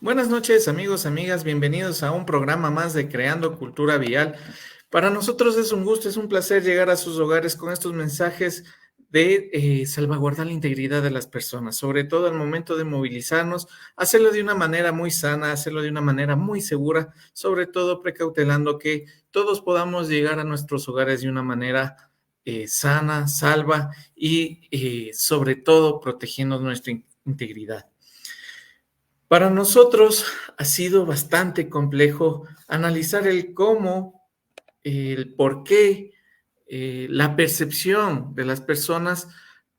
Buenas noches, amigos, amigas, bienvenidos a un programa más de Creando Cultura Vial. Para nosotros es un gusto, es un placer llegar a sus hogares con estos mensajes de salvaguardar la integridad de las personas, sobre todo al momento de movilizarnos, hacerlo de una manera muy sana, hacerlo de una manera muy segura, sobre todo precautelando que todos podamos llegar a nuestros hogares de una manera sana, salva y sobre todo protegiendo nuestra integridad. Para nosotros ha sido bastante complejo analizar el cómo, el por qué, la percepción de las personas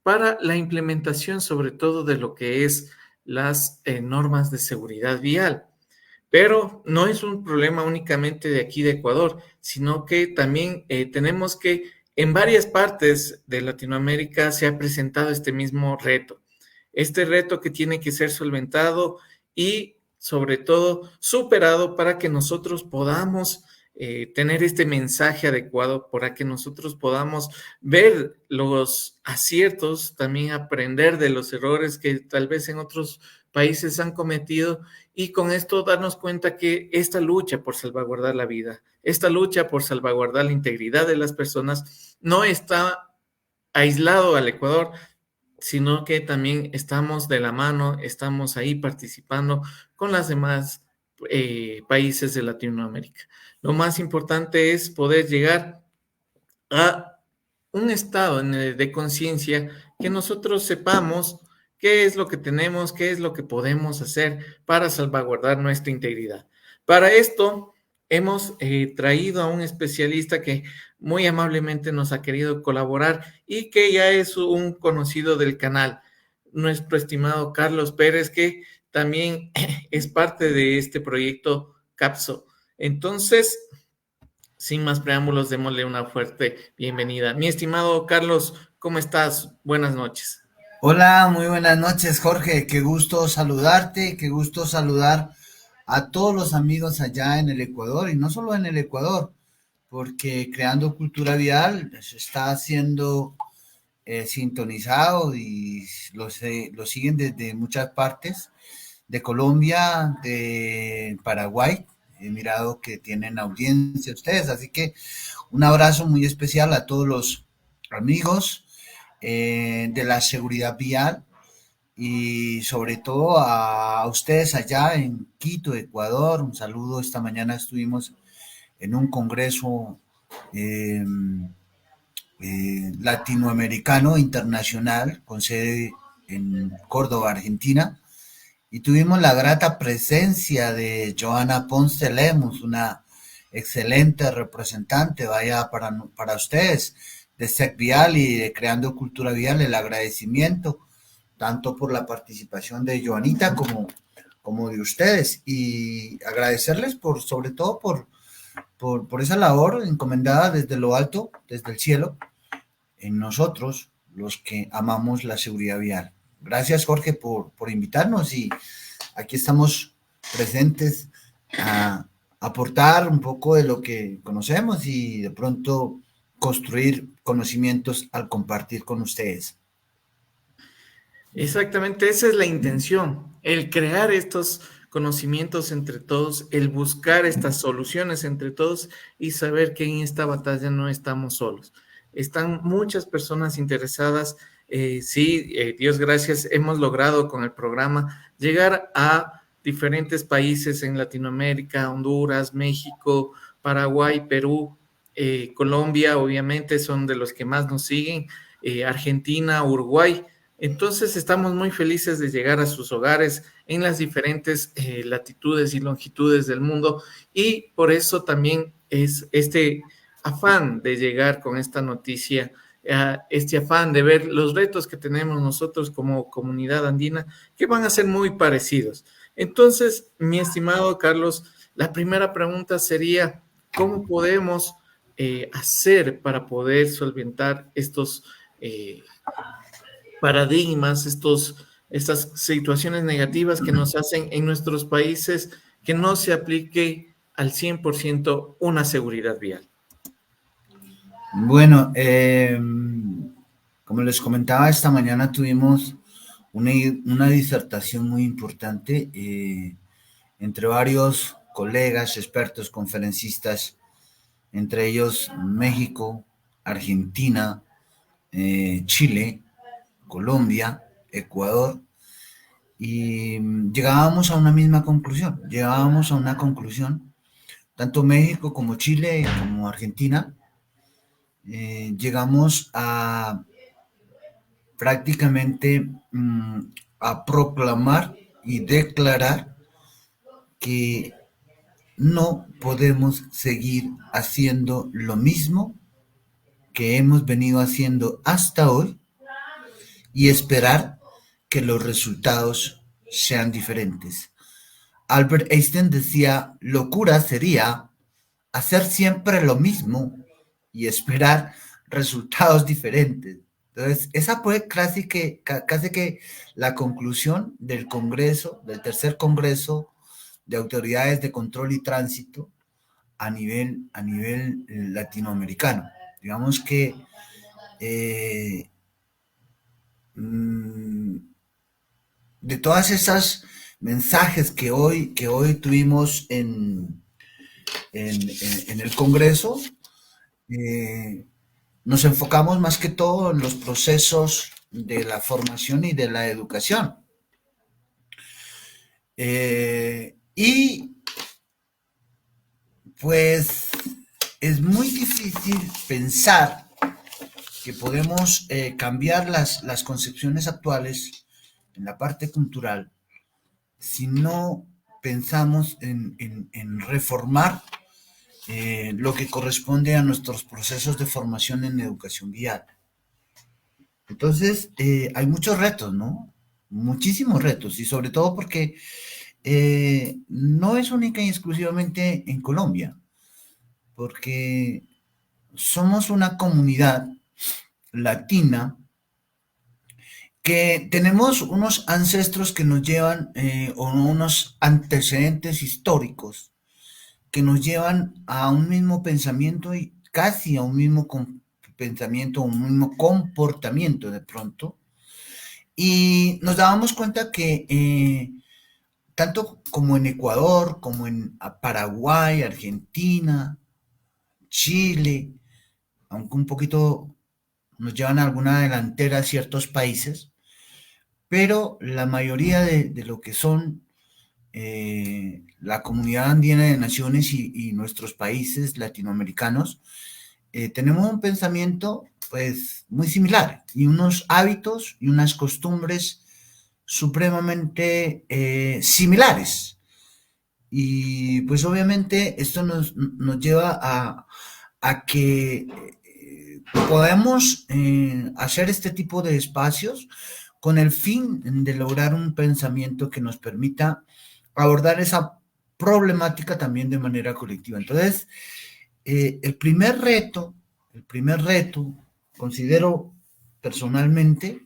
para la implementación, sobre todo de lo que es las normas de seguridad vial. Pero no es un problema únicamente de aquí de Ecuador, sino que también tenemos que en varias partes de Latinoamérica se ha presentado este mismo reto. Este reto que tiene que ser solventado y sobre todo superado para que nosotros podamos tener este mensaje adecuado, para que nosotros podamos ver los aciertos, también aprender de los errores que tal vez en otros países han cometido y con esto darnos cuenta que esta lucha por salvaguardar la vida, esta lucha por salvaguardar la integridad de las personas no está aislado al Ecuador, sino que también estamos de la mano, estamos ahí participando con las demás países de Latinoamérica. Lo más importante es poder llegar a un estado de conciencia que nosotros sepamos qué es lo que tenemos, qué es lo que podemos hacer para salvaguardar nuestra integridad. Para esto, hemos traído a un especialista que muy amablemente nos ha querido colaborar y que ya es un conocido del canal, nuestro estimado Carlos Pérez, que también es parte de este proyecto CAPSO. Entonces, sin más preámbulos, démosle una fuerte bienvenida. Mi estimado Carlos, ¿cómo estás? Buenas noches. Hola, muy buenas noches, Jorge. Qué gusto saludarte, qué gusto saludar a todos los amigos allá en el Ecuador y no solo en el Ecuador, porque Creando Cultura Vial se está siendo sintonizado y lo siguen desde muchas partes de Colombia, de Paraguay. He mirado que tienen audiencia ustedes, así que un abrazo muy especial a todos los amigos de la seguridad vial y sobre todo a ustedes allá en Quito, Ecuador. Un saludo. Esta mañana estuvimos en un congreso eh, latinoamericano internacional con sede en Córdoba, Argentina, y tuvimos la grata presencia de Joana Ponce Lemus, una excelente representante, vaya para ustedes, de SEC Vial y de Creando Cultura Vial, el agradecimiento tanto por la participación de Joanita como de ustedes, y agradecerles sobre todo por esa labor encomendada desde lo alto, desde el cielo, en nosotros, los que amamos la seguridad vial. Gracias, Jorge, por invitarnos, y aquí estamos presentes a aportar un poco de lo que conocemos y de pronto construir conocimientos al compartir con ustedes. Exactamente, esa es la intención, el crear estos conocimientos entre todos, el buscar estas soluciones entre todos y saber que en esta batalla no estamos solos. Están muchas personas interesadas. Sí, Dios gracias, hemos logrado con el programa llegar a diferentes países en Latinoamérica, Honduras, México, Paraguay, Perú, Colombia, obviamente son de los que más nos siguen, Argentina, Uruguay. Entonces estamos muy felices de llegar a sus hogares en las diferentes latitudes y longitudes del mundo y por eso también es este afán de llegar con esta noticia, este afán de ver los retos que tenemos nosotros como comunidad andina que van a ser muy parecidos. Entonces, mi estimado Carlos, la primera pregunta sería, ¿cómo podemos hacer para poder solventar estos paradigmas, estas situaciones negativas que nos hacen en nuestros países que no se aplique al 100% una seguridad vial? Bueno, como les comentaba, esta mañana tuvimos una disertación muy importante. entre varios colegas, expertos, conferencistas, entre ellos México, Argentina, Chile, Colombia, Ecuador, y llegábamos a una misma conclusión, tanto México como Chile como Argentina, llegamos a prácticamente a proclamar y declarar que no podemos seguir haciendo lo mismo que hemos venido haciendo hasta hoy y esperar que los resultados sean diferentes. Albert Einstein decía, locura sería hacer siempre lo mismo y esperar resultados diferentes. Entonces, esa fue casi que la conclusión del Congreso, del tercer Congreso de Autoridades de Control y Tránsito a nivel latinoamericano. Digamos que de todas esas mensajes que hoy tuvimos en el Congreso, nos enfocamos más que todo en los procesos de la formación y de la educación. Y pues es muy difícil pensar que podemos cambiar las concepciones actuales en la parte cultural si no pensamos en reformar lo que corresponde a nuestros procesos de formación en educación vial. Entonces, hay muchos retos, ¿no? Muchísimos retos, y sobre todo porque no es única y exclusivamente en Colombia, porque somos una comunidad latina que tenemos unos ancestros que nos llevan, o unos antecedentes históricos que nos llevan a un mismo pensamiento y casi a un mismo pensamiento, un mismo comportamiento de pronto. Y nos dábamos cuenta que tanto como en Ecuador, como en Paraguay, Argentina, Chile, aunque un poquito nos llevan a alguna delantera ciertos países, pero la mayoría de lo que son la comunidad andina de naciones y nuestros países latinoamericanos, tenemos un pensamiento pues muy similar y unos hábitos y unas costumbres supremamente similares. Y pues obviamente esto nos lleva a que podemos hacer este tipo de espacios con el fin de lograr un pensamiento que nos permita abordar esa problemática también de manera colectiva. Entonces, el primer reto, considero personalmente,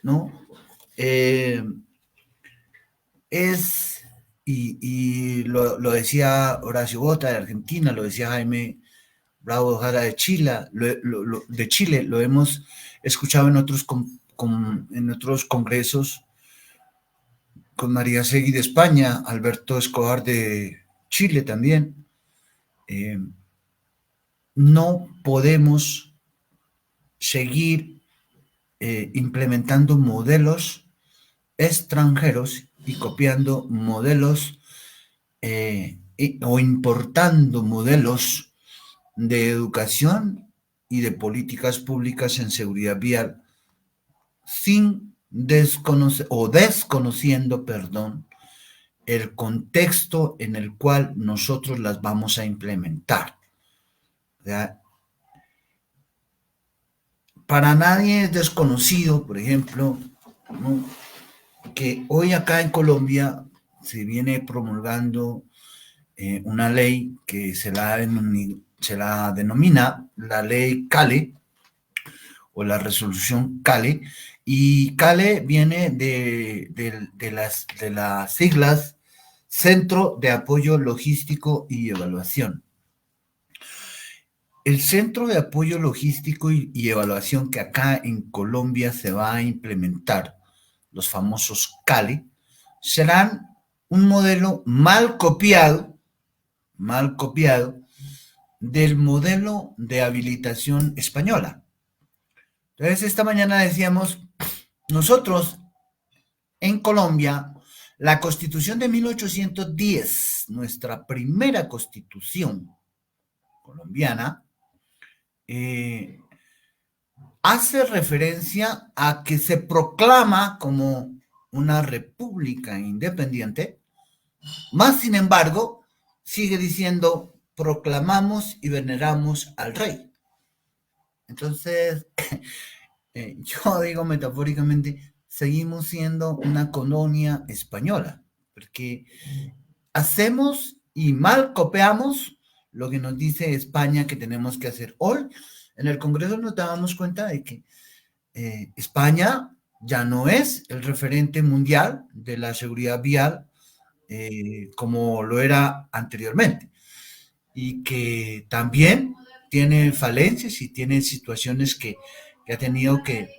¿no? Es, y lo decía Horacio Bota de Argentina, lo decía Jaime Bravo Jara de Chile, de Chile, lo hemos escuchado en en otros congresos con María Segui de España, Alberto Escobar de Chile también. No podemos seguir implementando modelos extranjeros y copiando modelos o importando modelos de educación y de políticas públicas en seguridad vial sin desconociendo, perdón, el contexto en el cual nosotros las vamos a implementar. ¿Verdad? Para nadie es desconocido, por ejemplo, ¿no?, que hoy acá en Colombia se viene promulgando una ley que se la denomina la ley CALE o la resolución CALE, y CALE viene de las siglas Centro de Apoyo Logístico y Evaluación. El Centro de Apoyo Logístico y Evaluación que acá en Colombia se va a implementar, los famosos CALE, serán un modelo mal copiado del modelo de habilitación española. Entonces, esta mañana decíamos, nosotros en Colombia, la Constitución de 1810, nuestra primera constitución colombiana, eh, hace referencia a que se proclama como una república independiente, más sin embargo, sigue diciendo, proclamamos y veneramos al rey. Entonces, yo digo metafóricamente, seguimos siendo una colonia española, porque hacemos y mal copiamos lo que nos dice España que tenemos que hacer. Hoy en el Congreso nos dábamos cuenta de que España ya no es el referente mundial de la seguridad vial como lo era anteriormente, y que también tiene falencias y tiene situaciones que ha tenido que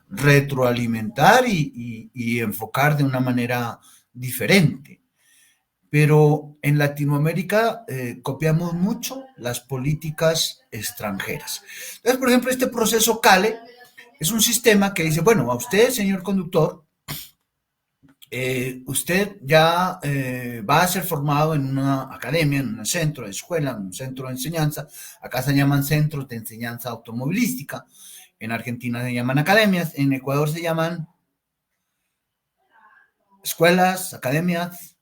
retroalimentar y enfocar de una manera diferente. Pero en Latinoamérica copiamos mucho las políticas extranjeras. Entonces, por ejemplo, este proceso CALE es un sistema que dice, bueno, a usted, señor conductor, usted ya va a ser formado en una academia, en un centro de escuela, en un centro de enseñanza. Acá se llaman centros de enseñanza automovilística. En Argentina se llaman academias. En Ecuador se llaman escuelas, academias.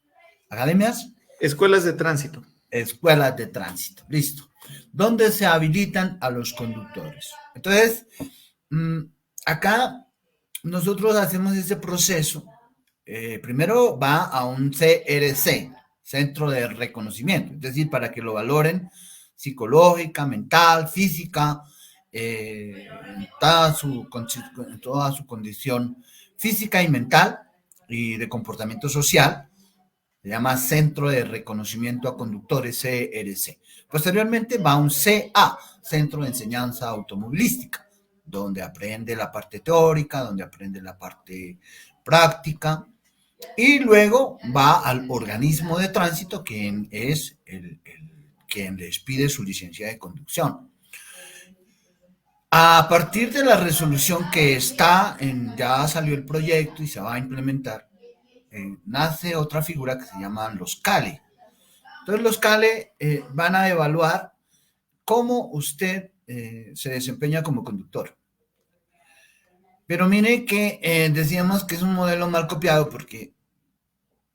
Escuelas de tránsito. Escuelas de tránsito. Listo. Donde se habilitan a los conductores. Entonces, acá nosotros hacemos ese proceso. Primero va a un CRC, Centro de Reconocimiento, es decir, para que lo valoren psicológica, mental, física, en toda su condición física y mental y de comportamiento social. Se llama Centro de Reconocimiento a Conductores, CRC. Posteriormente va a un CA, Centro de Enseñanza Automovilística, donde aprende la parte teórica, donde aprende la parte práctica, y luego va al organismo de tránsito, quien es quien les pide su licencia de conducción. A partir de la resolución que ya salió el proyecto y se va a implementar, nace otra figura que se llaman los CALE. Entonces los CALE van a evaluar cómo usted se desempeña como conductor. Pero mire que decíamos que es un modelo mal copiado, porque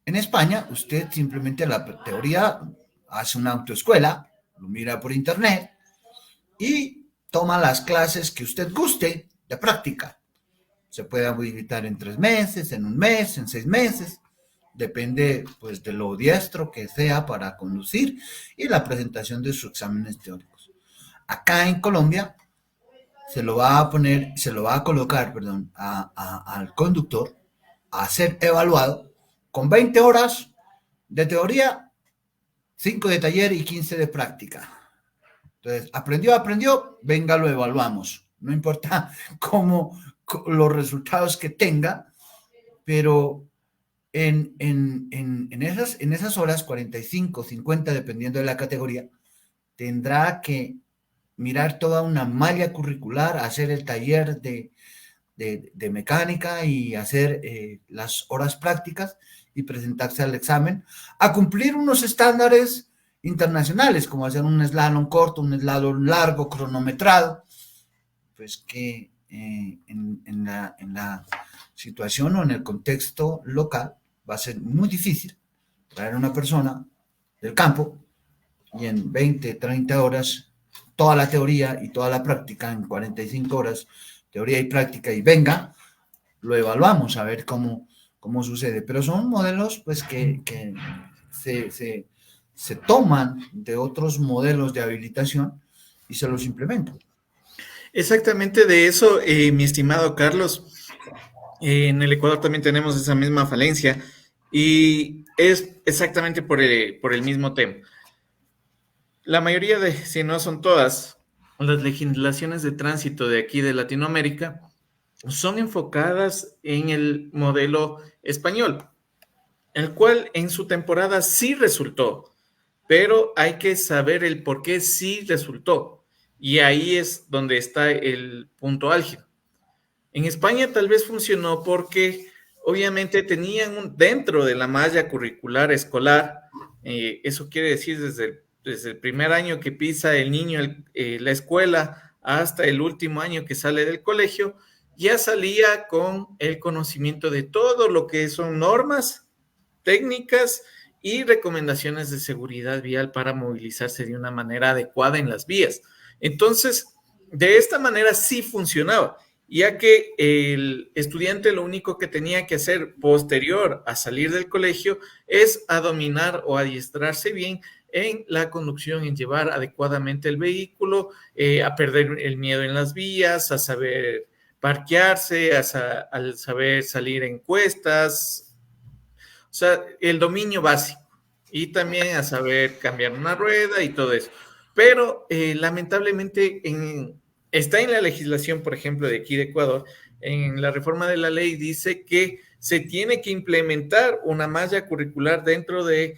en España usted simplemente la teoría hace una autoescuela, lo mira por internet y toma las clases que usted guste de práctica. Se puede habilitar en 3 meses, en 1 mes, en 6 meses. Depende pues de lo diestro que sea para conducir y la presentación de sus exámenes teóricos. Acá en Colombia se lo va a colocar, al conductor a ser evaluado con 20 horas de teoría, 5 de taller y 15 de práctica. Entonces, aprendió, venga, lo evaluamos. No importa los resultados que tenga, pero en esas horas, 45, 50, dependiendo de la categoría, tendrá que mirar toda una malla curricular, hacer el taller de mecánica y hacer las horas prácticas y presentarse al examen, a cumplir unos estándares internacionales, como hacer un slalom corto, un slalom largo, cronometrado, pues que en la situación o en el contexto local va a ser muy difícil traer a una persona del campo y en 20, 30 horas, toda la teoría y toda la práctica, en 45 horas, teoría y práctica, y venga, lo evaluamos a ver cómo sucede. Pero son modelos pues que se toman de otros modelos de habilitación y se los implementan. Exactamente de eso, mi estimado Carlos. En el Ecuador también tenemos esa misma falencia y es exactamente por el mismo tema. La mayoría si no son todas, las legislaciones de tránsito de aquí de Latinoamérica son enfocadas en el modelo español. el cual en su temporada sí resultó, pero hay que saber el por qué sí resultó. Y ahí es donde está el punto álgido. En España tal vez funcionó porque obviamente tenían dentro de la malla curricular escolar, eso quiere decir desde el primer año que pisa el niño la escuela hasta el último año que sale del colegio, ya salía con el conocimiento de todo lo que son normas, técnicas y recomendaciones de seguridad vial para movilizarse de una manera adecuada en las vías. Entonces, de esta manera sí funcionaba, ya que el estudiante lo único que tenía que hacer posterior a salir del colegio es a dominar o adiestrarse bien en la conducción, en llevar adecuadamente el vehículo, a perder el miedo en las vías, a saber parquearse, al saber salir en cuestas, o sea, el dominio básico y también a saber cambiar una rueda y todo eso. Pero lamentablemente está en la legislación, por ejemplo, de aquí de Ecuador, en la reforma de la ley dice que se tiene que implementar una malla curricular dentro de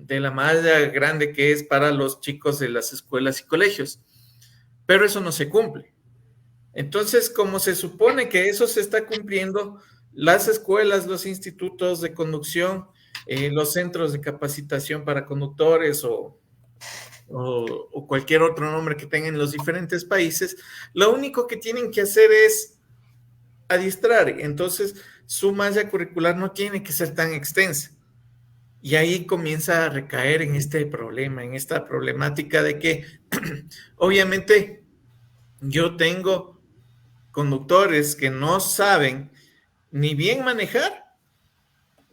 la malla grande que es para los chicos de las escuelas y colegios. Pero eso no se cumple. Entonces, como se supone que eso se está cumpliendo, las escuelas, los institutos de conducción, los centros de capacitación para conductores o cualquier otro nombre que tengan los diferentes países, lo único que tienen que hacer es adiestrar. Entonces, su malla curricular no tiene que ser tan extensa. Y ahí comienza a recaer en este problema, en esta problemática de que obviamente yo tengo conductores que no saben ni bien manejar,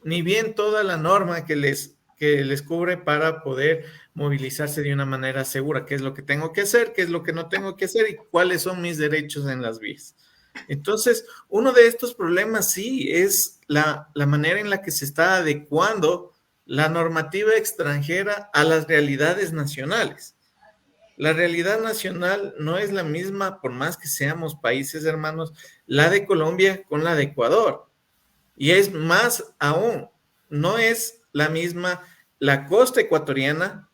ni bien toda la norma que les cubre para poder movilizarse de una manera segura, qué es lo que tengo que hacer, qué es lo que no tengo que hacer y cuáles son mis derechos en las vías. Entonces, uno de estos problemas sí es la manera en la que se está adecuando la normativa extranjera a las realidades nacionales. La realidad nacional no es la misma, por más que seamos países hermanos, la de Colombia con la de Ecuador. Y es más aún, no es la misma la costa ecuatoriana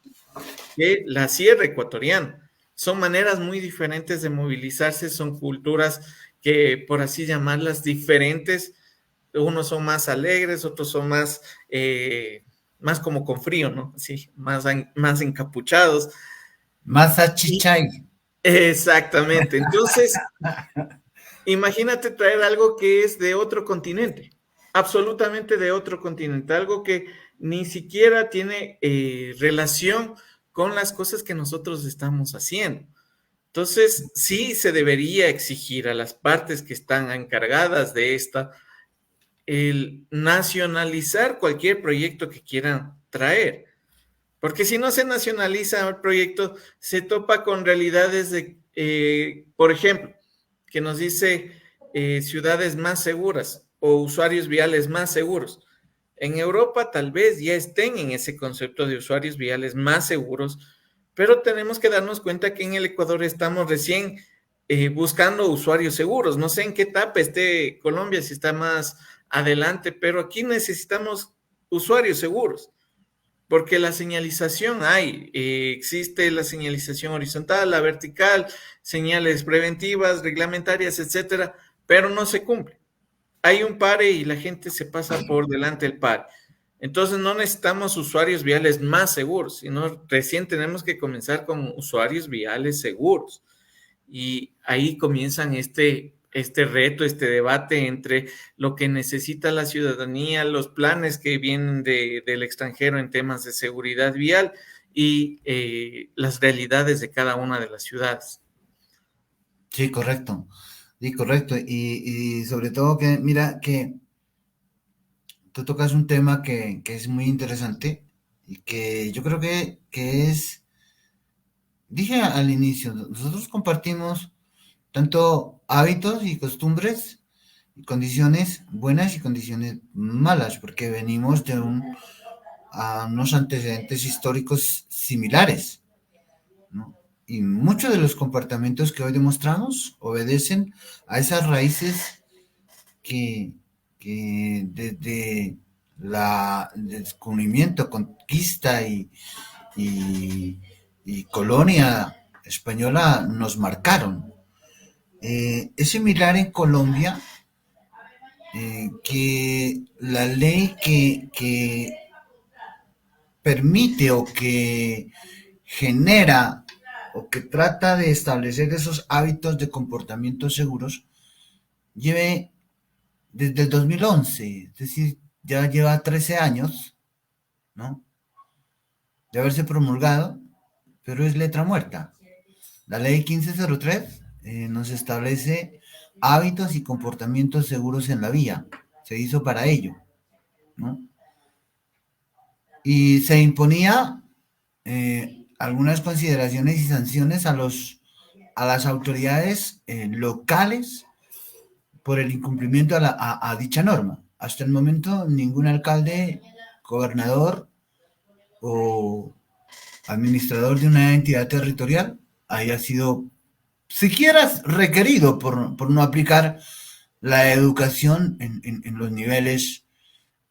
que la sierra ecuatoriana. Son maneras muy diferentes de movilizarse, son culturas que, por así llamarlas, diferentes. Unos son más alegres, otros son más como con frío, ¿no? Sí, más encapuchados. Más Y achichay. exactamente. Entonces, imagínate traer algo que es de otro continente, absolutamente de otro continente, algo que ni siquiera tiene relación con las cosas que nosotros estamos haciendo. Entonces, sí se debería exigir a las partes que están encargadas de esta el nacionalizar cualquier proyecto que quieran traer. Porque si no se nacionaliza el proyecto, se topa con realidades por ejemplo, que nos dice ciudades más seguras o usuarios viales más seguros. En Europa tal vez ya estén en ese concepto de usuarios viales más seguros, pero tenemos que darnos cuenta que en el Ecuador estamos recién buscando usuarios seguros. No sé en qué etapa esté Colombia, si está más adelante, pero aquí necesitamos usuarios seguros. Porque la señalización hay, existe la señalización horizontal, la vertical, señales preventivas, reglamentarias, etcétera, pero no se cumple. Hay un pare y la gente se pasa por delante del pare. Entonces no necesitamos usuarios viales más seguros, sino recién tenemos que comenzar con usuarios viales seguros. Y ahí comienzan este reto, este debate entre lo que necesita la ciudadanía, los planes que vienen del extranjero en temas de seguridad vial y las realidades de cada una de las ciudades. Sí, correcto. Sí, correcto. Y sobre todo que, mira, que tú tocas un tema que es muy interesante y que yo creo que es, dije al inicio, nosotros compartimos tanto hábitos y costumbres y condiciones buenas y condiciones malas, porque venimos de a unos antecedentes históricos similares, ¿no? Y muchos de los comportamientos que hoy demostramos obedecen a esas raíces que desde el descubrimiento, conquista y, y colonia española nos marcaron. Es similar en Colombia, que la ley que permite o que genera o que trata de establecer esos hábitos de comportamiento seguros lleve desde el 2011, es decir, ya lleva 13 años, ¿no? De haberse promulgado, pero es letra muerta. La ley 1503 nos establece hábitos y comportamientos seguros en la vía. Se hizo para ello, ¿no? Y se imponía algunas consideraciones y sanciones a las autoridades locales por el incumplimiento a dicha norma. Hasta el momento, ningún alcalde, gobernador o administrador de una entidad territorial haya sido siquiera requerido por no aplicar la educación en los niveles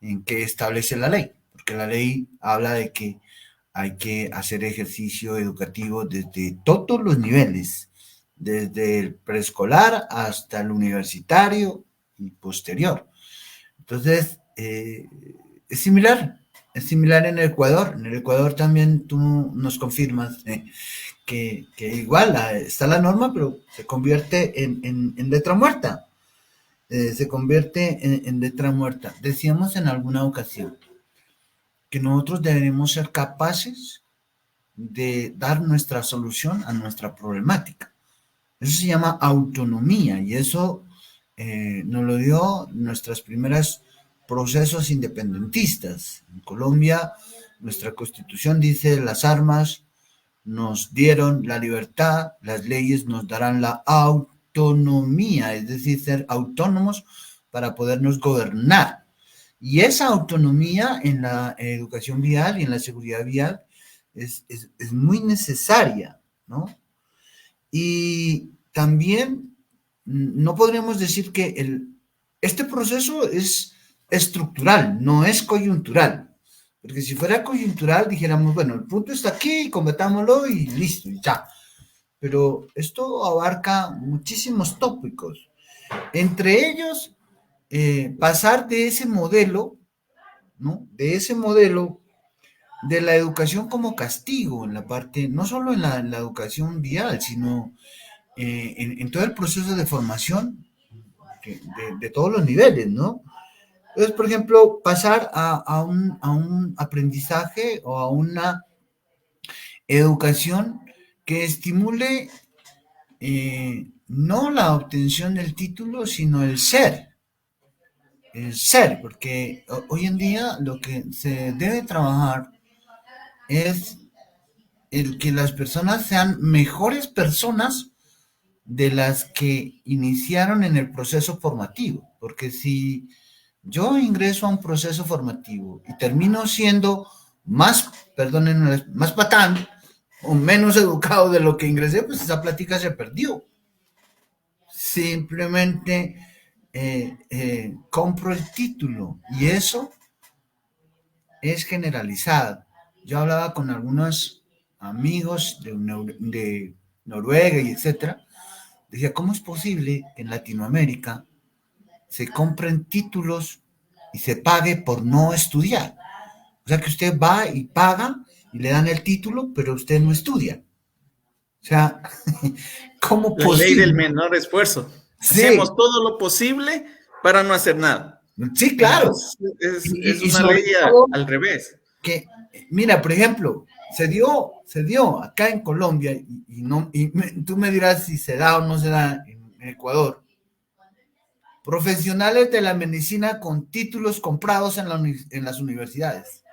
en que establece la ley, porque la ley habla de que hay que hacer ejercicio educativo desde todos los niveles, desde el preescolar hasta el universitario y posterior. Entonces, es similar en el Ecuador. En el Ecuador también tú nos confirmas que igual está la norma, pero se convierte en letra muerta. Se convierte en letra muerta. Decíamos en alguna ocasión que nosotros deberemos ser capaces de dar nuestra solución a nuestra problemática. Eso se llama autonomía y eso nos lo dio nuestras primeras procesos independentistas. En Colombia, nuestra constitución dice las armas nos dieron la libertad, las leyes nos darán la autonomía, es decir, ser autónomos para podernos gobernar. Y esa autonomía en la educación vial y en la seguridad vial es muy necesaria, ¿no? Y también no podríamos decir que este proceso es estructural, no es coyuntural. Porque si fuera coyuntural, dijéramos, bueno, el punto está aquí, combatámoslo y listo, y ya. Pero esto abarca muchísimos tópicos. Entre ellos, pasar de ese modelo, ¿no? De ese modelo de la educación como castigo, en la parte, no solo en la educación vial, sino en todo el proceso de formación de todos los niveles, ¿no? Entonces, por ejemplo, pasar a un aprendizaje o a una educación que estimule no la obtención del título, sino el ser, porque hoy en día lo que se debe trabajar es el que las personas sean mejores personas de las que iniciaron en el proceso formativo, porque si yo ingreso a un proceso formativo y termino siendo más, perdónenme, más patán o menos educado de lo que ingresé, pues esa plática se perdió. Simplemente compro el título y eso es generalizado. Yo hablaba con algunos amigos de Noruega y etcétera. Decía, ¿cómo es posible que en Latinoamérica se compren títulos y se pague por no estudiar? O sea, que usted va y paga y le dan el título, pero usted no estudia. O sea, ¿cómo La ley del posible? menor esfuerzo. Sí, Hacemos todo lo posible para no hacer nada. sí, claro. Es Y una sobre ley todo al revés. que, mira, por ejemplo, se dio acá en Colombia y no, tú me dirás si se da o no se da en Ecuador. Profesionales de la medicina con títulos comprados en las universidades.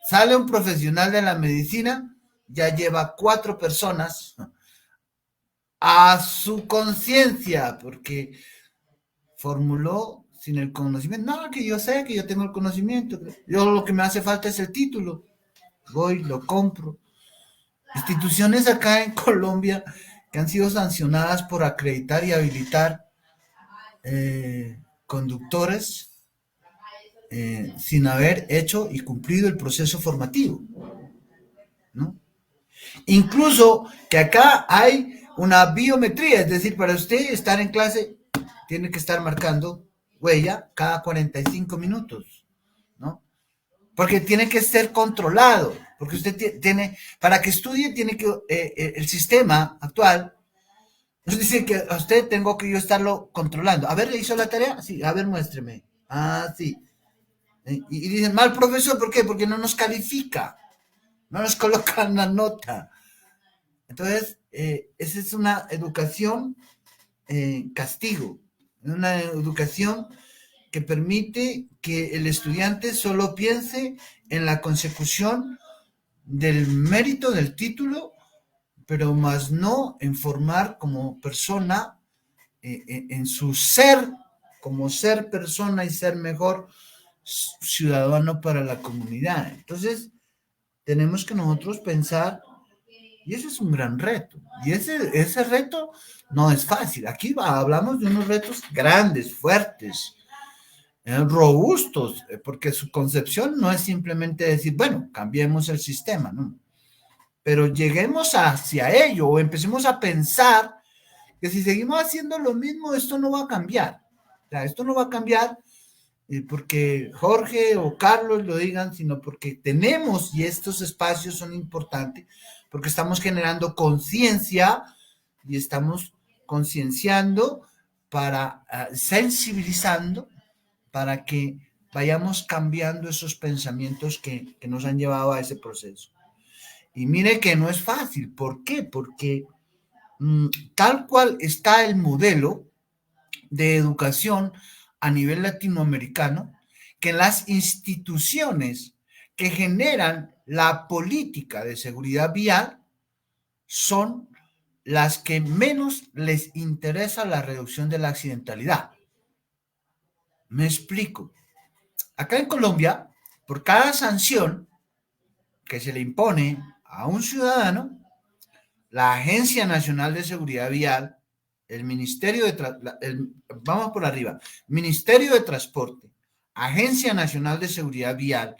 Sale un profesional de la medicina, ya lleva 4 personas a su conciencia, porque formuló sin el conocimiento. No, que yo sé, que yo tengo el conocimiento. Yo lo que me hace falta es el título. Voy, lo compro. Instituciones acá en Colombia que han sido sancionadas por acreditar y habilitar conductores sin haber hecho y cumplido el proceso formativo, ¿no? Incluso que acá hay una biometría, es decir, para usted estar en clase tiene que estar marcando huella cada 45 minutos, ¿no? Porque tiene que ser controlado, porque usted tiene, para que estudie, tiene que, el sistema actual nos dice que a usted tengo que yo estarlo controlando. A ver, ¿le hizo la tarea? Sí, a ver, muéstreme. Ah, sí. Y dicen, mal profesor, ¿por qué? Porque no nos califica, no nos coloca una nota. Entonces, esa es una educación castigo, una educación que permite que el estudiante solo piense en la consecución del mérito del título, pero más no en formar como persona, en su ser, como ser persona y ser mejor ciudadano para la comunidad. Entonces, tenemos que nosotros pensar, y ese es un gran reto, y ese reto no es fácil. Aquí hablamos de unos retos grandes, fuertes, robustos, porque su concepción no es simplemente decir, bueno, cambiemos el sistema, ¿no? Pero lleguemos hacia ello o empecemos a pensar que si seguimos haciendo lo mismo, esto no va a cambiar. O sea, esto no va a cambiar porque Jorge o Carlos lo digan, sino porque tenemos, y estos espacios son importantes, porque estamos generando conciencia y estamos concienciando para sensibilizando para que vayamos cambiando esos pensamientos que nos han llevado a ese proceso. Y mire que no es fácil. ¿Por qué? Porque tal cual está el modelo de educación a nivel latinoamericano, que las instituciones que generan la política de seguridad vial son las que menos les interesa la reducción de la accidentalidad. Me explico. Acá en Colombia, por cada sanción que se le impone a un ciudadano, la Agencia Nacional de Seguridad Vial, el Ministerio de vamos por arriba, Ministerio de Transporte, Agencia Nacional de Seguridad Vial,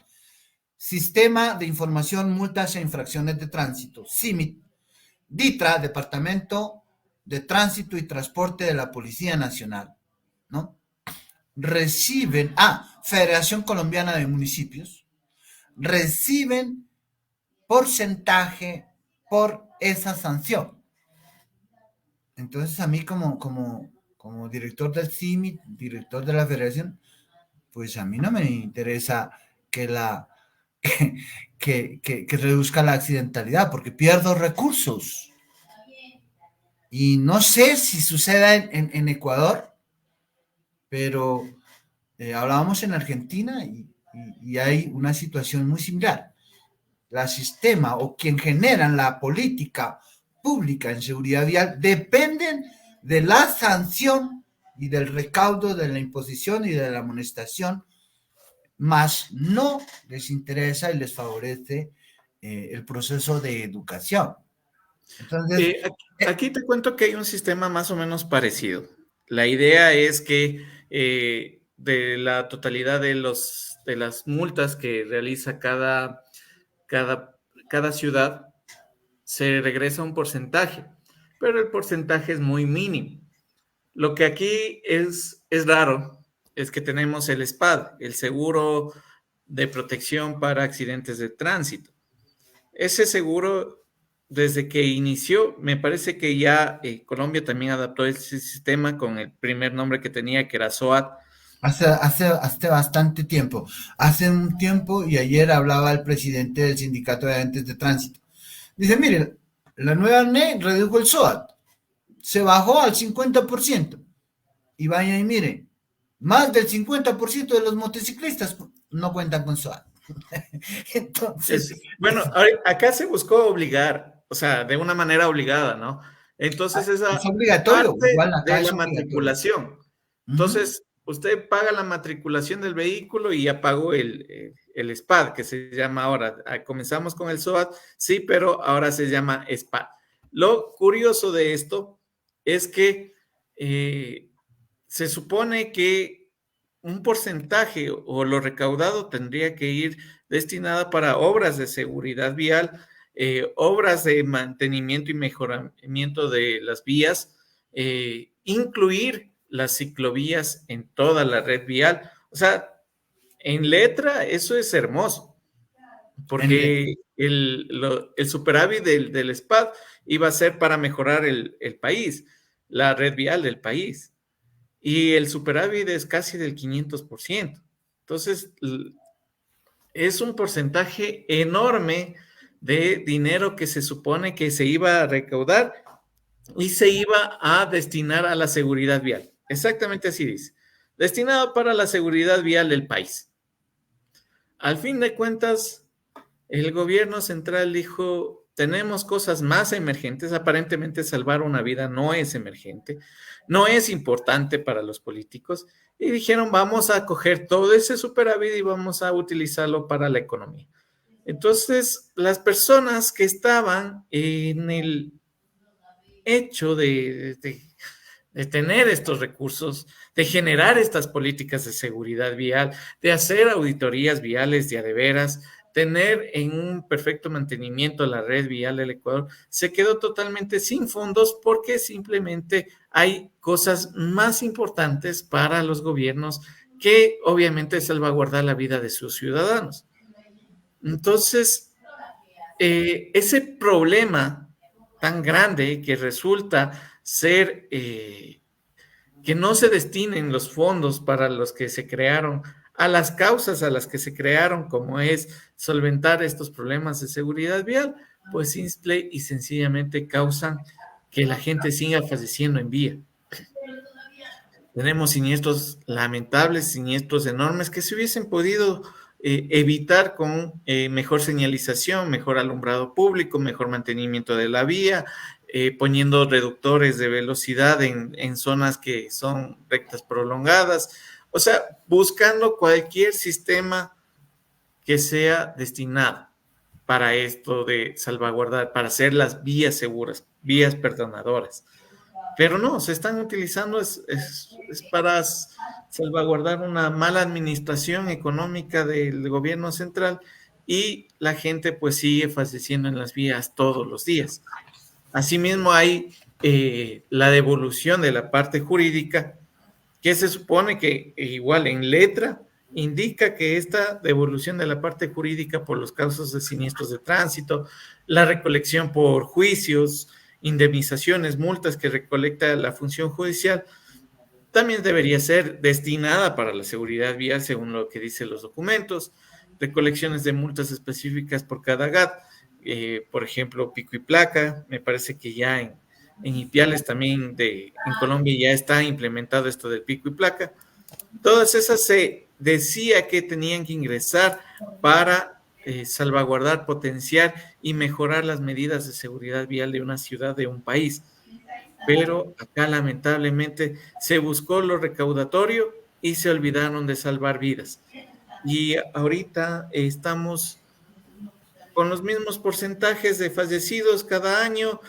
Sistema de Información, Multas e Infracciones de Tránsito, CIMIT, DITRA, Departamento de Tránsito y Transporte de la Policía Nacional, ¿no? Reciben, Federación Colombiana de Municipios, reciben porcentaje por esa sanción. Entonces a mí como director del CIMI, director de la federación, pues a mí no me interesa que que reduzca la accidentalidad porque pierdo recursos. Y no sé si suceda en Ecuador, pero hablábamos en Argentina y hay una situación muy similar. La sistema o quien generan la política pública en seguridad vial dependen de la sanción y del recaudo de la imposición y de la amonestación, más no les interesa y les favorece el proceso de educación. Entonces, Aquí te cuento que hay un sistema más o menos parecido. La idea es que de la totalidad de las multas que realiza cada ciudad, se regresa un porcentaje, pero el porcentaje es muy mínimo. Lo que aquí es raro es que tenemos el SPAD, el Seguro de Protección para Accidentes de Tránsito. Ese seguro, desde que inició, me parece que ya Colombia también adaptó ese sistema con el primer nombre que tenía, que era SOAT. hace bastante tiempo, hace un tiempo y ayer hablaba el presidente del sindicato de agentes de tránsito. Dice, miren, la nueva NE redujo el SOAT, se bajó al 50%. Y vaya y mire, más del 50% de los motociclistas no cuentan con SOAT. Entonces, Bueno, acá se buscó obligar, o sea, de una manera obligada, ¿no? Entonces, es esa obligatorio, parte igual acá de es la obligatorio. matriculación. Ujú. Entonces, usted paga la matriculación del vehículo y ya pagó el SPAD, que se llama ahora. Comenzamos con el SOAT, sí, pero ahora se llama SPAD. Lo curioso de esto es que se supone que un porcentaje o lo recaudado tendría que ir destinado para obras de seguridad vial, obras de mantenimiento y mejoramiento de las vías, incluir las ciclovías en toda la red vial. O sea, en letra eso es hermoso, En, porque el superávit del SPAD iba a ser para mejorar el país, la red vial del país. Y el superávit es casi del 500%. Entonces, es un porcentaje enorme de dinero que se supone que se iba a recaudar y se iba a destinar a la seguridad vial. Exactamente así dice. Destinado para la seguridad vial del país. Al fin de cuentas, el gobierno central dijo, tenemos cosas más emergentes, aparentemente salvar una vida no es emergente, no es importante para los políticos, y dijeron, vamos a coger todo ese superávit y vamos a utilizarlo para la economía. Entonces, las personas que estaban en el hecho de tener estos recursos, de generar estas políticas de seguridad vial, de hacer auditorías viales de a de veras, tener en un perfecto mantenimiento la red vial del Ecuador, se quedó totalmente sin fondos porque simplemente hay cosas más importantes para los gobiernos que obviamente salvaguardar la vida de sus ciudadanos. Entonces, ese problema tan grande que resulta ser que no se destinen los fondos para los que se crearon, a las causas a las que se crearon, como es solventar estos problemas de seguridad vial, pues simple y sencillamente causan que la gente siga falleciendo en vía. Tenemos siniestros lamentables, siniestros enormes que se hubiesen podido evitar con mejor señalización, mejor alumbrado público, mejor mantenimiento de la vía, poniendo reductores de velocidad en zonas que son rectas prolongadas. O sea, buscando cualquier sistema que sea destinado para esto de salvaguardar, para hacer las vías seguras, vías perdonadoras. Pero no, se están utilizando es para salvaguardar una mala administración económica del gobierno central y la gente pues sigue falleciendo en las vías todos los días. Asimismo hay la devolución de la parte jurídica, que se supone que igual en letra indica que esta devolución de la parte jurídica por los casos de siniestros de tránsito, la recolección por juicios, indemnizaciones, multas que recolecta la función judicial, también debería ser destinada para la seguridad vial según lo que dicen los documentos, recolecciones de multas específicas por cada GAT, por ejemplo, pico y placa, me parece que ya en Ipiales también en Colombia ya está implementado esto del pico y placa. Todas esas se decía que tenían que ingresar para salvaguardar, potenciar y mejorar las medidas de seguridad vial de una ciudad, de un país. Pero acá lamentablemente se buscó lo recaudatorio y se olvidaron de salvar vidas. Y ahorita estamos con los mismos porcentajes de fallecidos cada año,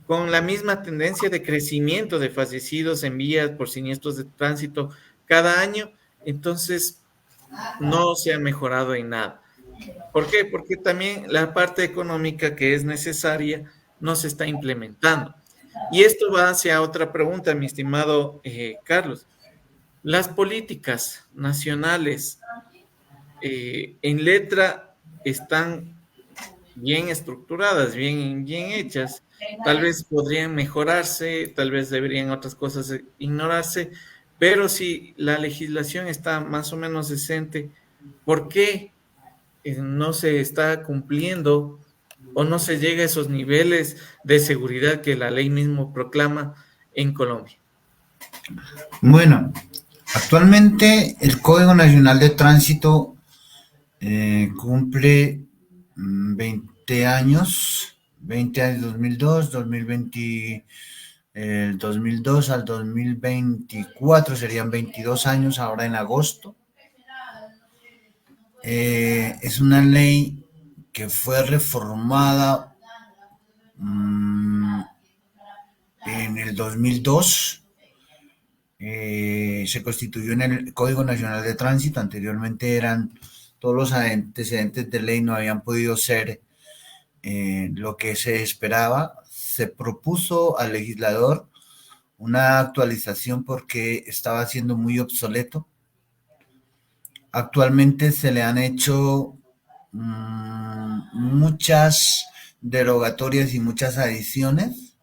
con la misma tendencia de crecimiento de fallecidos en vías por siniestros de tránsito cada año, entonces no se ha mejorado en nada. ¿Por qué? Porque también la parte económica que es necesaria no se está implementando. Y esto va hacia otra pregunta, mi estimado Carlos. Las políticas nacionales en letra están bien estructuradas, bien hechas. Tal vez podrían mejorarse, tal vez deberían otras cosas ignorarse, pero si la legislación está más o menos decente, ¿por qué no se está cumpliendo o no se llega a esos niveles de seguridad que la ley mismo proclama en Colombia? bueno, actualmente el Código Nacional de Tránsito cumple 20 años, 20 años, 2002, 2020, 2002 al 2024 serían 22 años ahora en agosto. Es una ley que fue reformada en el 2002 Se constituyó en el Código Nacional de Tránsito. Anteriormente eran todos los antecedentes de ley no habían podido ser lo que se esperaba. Se propuso al legislador una actualización porque estaba siendo muy obsoleto. Actualmente se le han hecho muchas derogatorias y muchas adiciones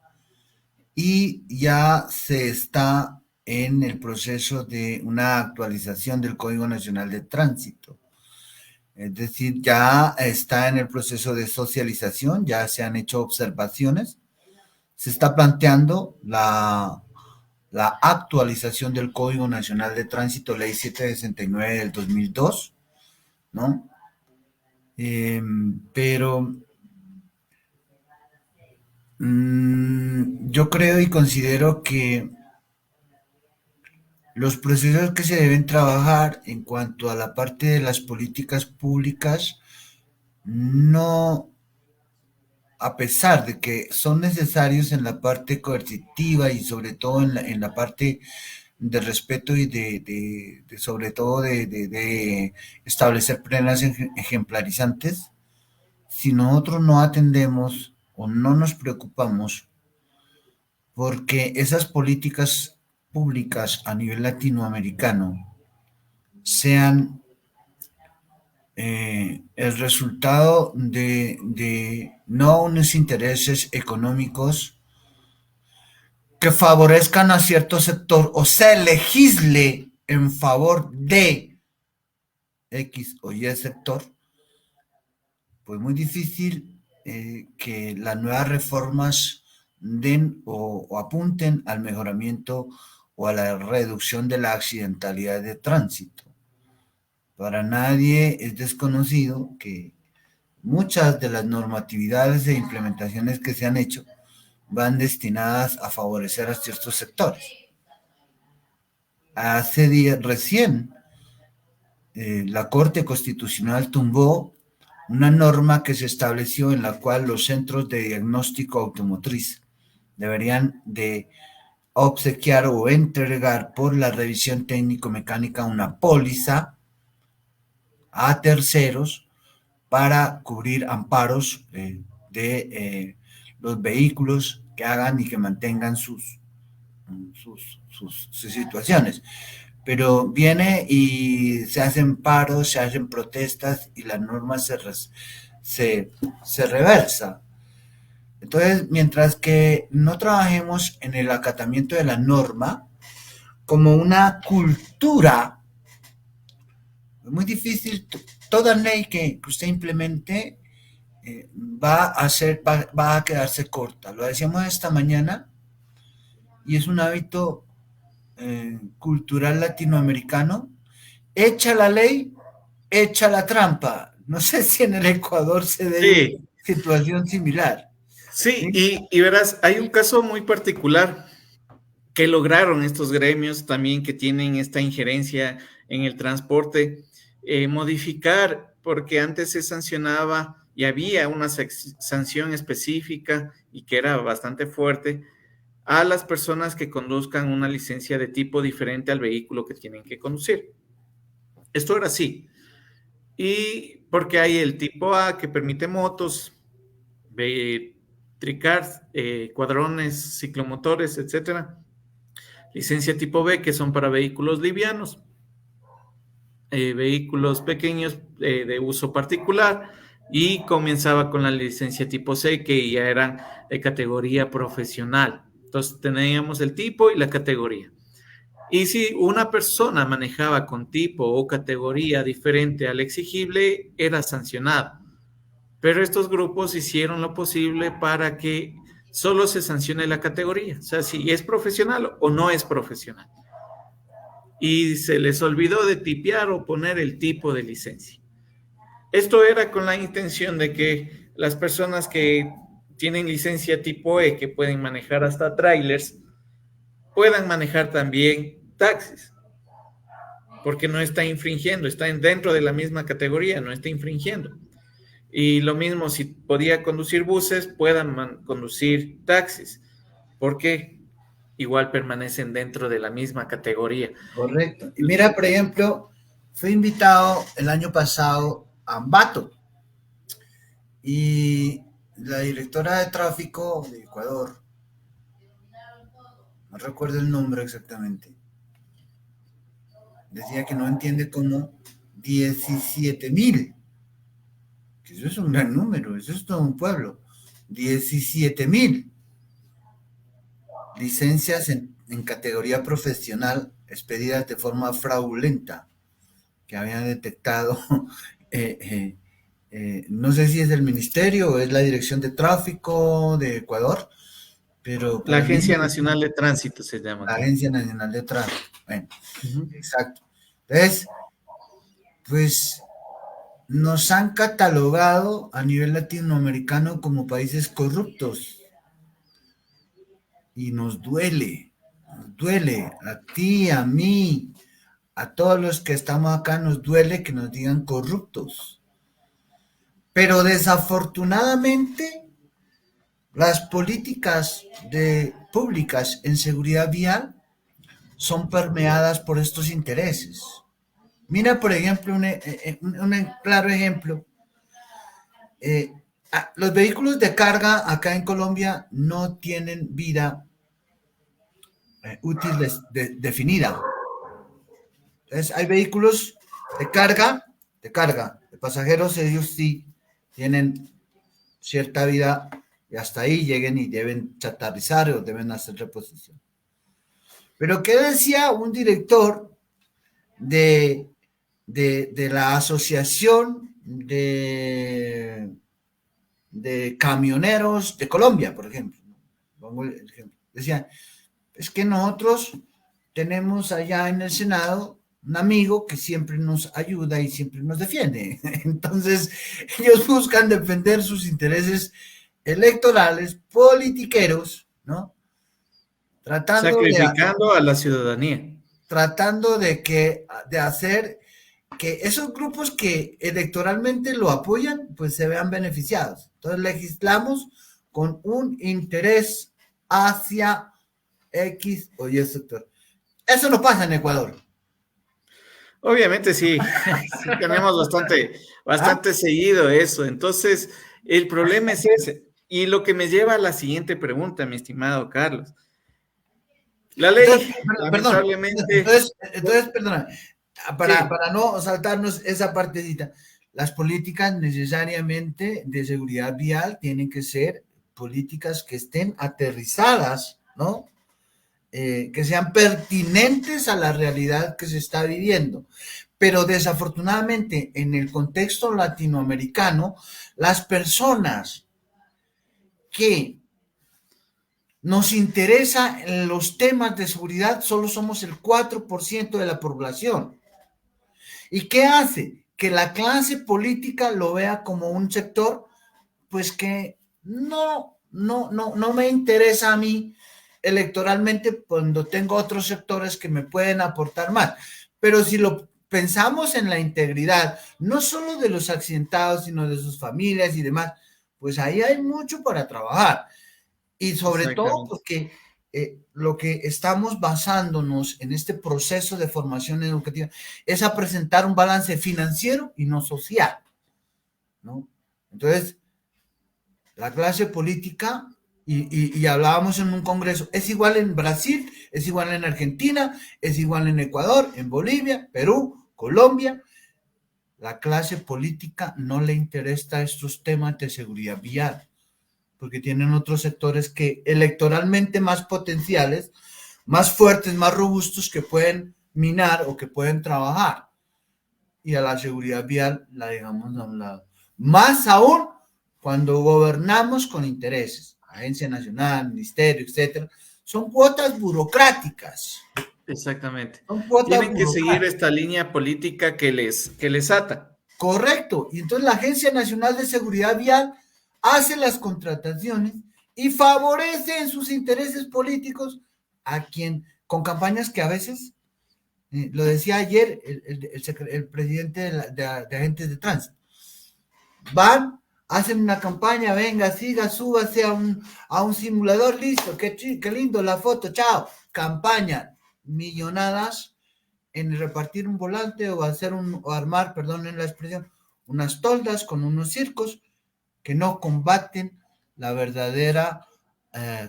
y ya se está en el proceso de una actualización del Código Nacional de Tránsito. Es decir, ya está en el proceso de socialización, ya se han hecho observaciones, se está planteando la actualización del Código Nacional de Tránsito, Ley 769 del 2002, ¿no? Pero yo creo y considero que los procesos que se deben trabajar en cuanto a la parte de las políticas públicas, no, a pesar de que son necesarios en la parte coercitiva y sobre todo en la parte de respeto y sobre todo de establecer penas ejemplarizantes, si nosotros no atendemos o no nos preocupamos porque esas políticas públicas a nivel latinoamericano sean el resultado de no unos intereses económicos que favorezcan a cierto sector o se legisle en favor de X o Y sector, pues muy difícil que las nuevas reformas den o apunten al mejoramiento o a la reducción de la accidentalidad de tránsito. Para nadie es desconocido que muchas de las normatividades e implementaciones que se han hecho van destinadas a favorecer a ciertos sectores. Hace días, recién, la Corte Constitucional tumbó una norma que se estableció en la cual los centros de diagnóstico automotriz deberían de obsequiar o entregar por la revisión técnico-mecánica una póliza a terceros para cubrir amparos de los vehículos que hagan y que mantengan sus situaciones. Pero viene y se hacen paros, se hacen protestas y la norma se reversa. Entonces, mientras que no trabajemos en el acatamiento de la norma como una cultura, es muy difícil. Toda ley que usted implemente va a quedarse corta. Lo decíamos esta mañana y es un hábito cultural latinoamericano. Echa la ley, echa la trampa. No sé si en el Ecuador se dé una Sí, situación similar. sí, ¿Sí? y verás, hay un caso muy particular que lograron estos gremios también que tienen esta injerencia en el transporte, modificar, porque antes se sancionaba y había una sanción específica y que era bastante fuerte a las personas que conduzcan una licencia de tipo diferente al vehículo que tienen que conducir. Esto era así. Y porque hay el tipo A que permite motos, tricars, cuadrones, ciclomotores, etcétera. Licencia tipo B, que son para vehículos livianos, vehículos pequeños de uso particular, y comenzaba con la licencia tipo C, que ya eran de categoría profesional. Entonces teníamos el tipo y la categoría. Y si una persona manejaba con tipo o categoría diferente al exigible, era sancionado. Pero estos grupos hicieron lo posible para que solo se sancione la categoría, o sea, si es profesional o no es profesional. Y se les olvidó de tipear o poner el tipo de licencia. Esto era con la intención de que las personas que tienen licencia tipo E, que pueden manejar hasta trailers, puedan manejar también taxis, porque no está infringiendo, está dentro de la misma categoría, no está infringiendo. Y lo mismo, si podía conducir buses, puedan conducir taxis. ¿Por qué? igual permanecen dentro de la misma categoría. Correcto. Y mira, por ejemplo, fui invitado el año pasado a Ambato y la directora de tráfico de Ecuador, no recuerdo el nombre exactamente, decía que no entiende cómo 17.000, que eso es un gran número, eso es todo un pueblo, 17.000 licencias en categoría profesional expedidas de forma fraudulenta que habían detectado, eh, eh, no sé si es el ministerio o es la Dirección de Tráfico de Ecuador, pero La para mí Agencia Nacional de Tránsito se llama la acá. Agencia Nacional de Tráfico. Bueno, Ujú. exacto. Entonces, pues nos han catalogado a nivel latinoamericano como países corruptos y nos duele a ti, a mí, a todos los que estamos acá, nos duele que nos digan corruptos. Pero desafortunadamente, las políticas públicas en seguridad vial son permeadas por estos intereses. Mira, por ejemplo, un claro ejemplo. Eh, los vehículos de carga acá en Colombia no tienen vida útil definida. Entonces, hay vehículos de pasajeros, ellos sí tienen cierta vida y hasta ahí lleguen y deben chatarrizar o deben hacer reposición. Pero ¿qué decía un director de, de la Asociación de Camioneros de Colombia, por ejemplo? Pongo el ejemplo. Decía, es que nosotros tenemos allá en el Senado un amigo que siempre nos ayuda y siempre nos defiende. Entonces, ellos buscan defender sus intereses electorales, politiqueros, ¿no? Tratando de, Sacrificando a la ciudadanía. tratando de hacer que esos grupos que electoralmente lo apoyan, pues se vean beneficiados. Entonces legislamos con un interés hacia X o Y sector. Eso no pasa en Ecuador. Obviamente sí, sí tenemos ¿Ah? bastante seguido eso. Entonces, el problema es ese. Y lo que me lleva a la siguiente pregunta, mi estimado Carlos. La Entonces, ley, perdón, lamentablemente, perdona, sí, para no saltarnos esa partecita, las políticas necesariamente de seguridad vial tienen que ser políticas que estén aterrizadas, ¿no? Que sean pertinentes a la realidad que se está viviendo. Pero desafortunadamente en el contexto latinoamericano, las personas que nos interesa en los temas de seguridad solo somos el 4% de la población. ¿Y qué hace? Que la clase política lo vea como un sector, pues que no me interesa a mí electoralmente cuando tengo otros sectores que me pueden aportar más. Pero si lo pensamos en la integridad, no solo de los accidentados, sino de sus familias y demás, pues ahí hay mucho para trabajar. Y sobre todo exactamente. porque lo que estamos basándonos en este proceso de formación educativa es a presentar un balance financiero y no social, ¿no? Entonces, la clase política, y hablábamos en un congreso, es igual en Brasil, es igual en Argentina, es igual en Ecuador, en Bolivia, Perú, Colombia. La clase política no le interesa estos temas de seguridad vial, porque tienen otros sectores que electoralmente más potenciales, más fuertes, más robustos, que pueden minar o que pueden trabajar. Y a la seguridad vial la dejamos a un lado. Más aún cuando gobernamos con intereses, Agencia Nacional, Ministerio, etcétera, son cuotas burocráticas. Exactamente. Son cuotas Tienen que seguir burocráticas. esta línea política que les ata. Correcto. Y entonces la Agencia Nacional de Seguridad Vial hace las contrataciones y favorece en sus intereses políticos a quien, con campañas que a veces, lo decía ayer el presidente de agentes de tránsito, van hacen una campaña, venga, siga, súbase a un simulador, listo, qué lindo la foto, chao. Campaña, millonadas en repartir un volante o o armar, perdonen la expresión, unas toldas con unos circos que no combaten la verdadera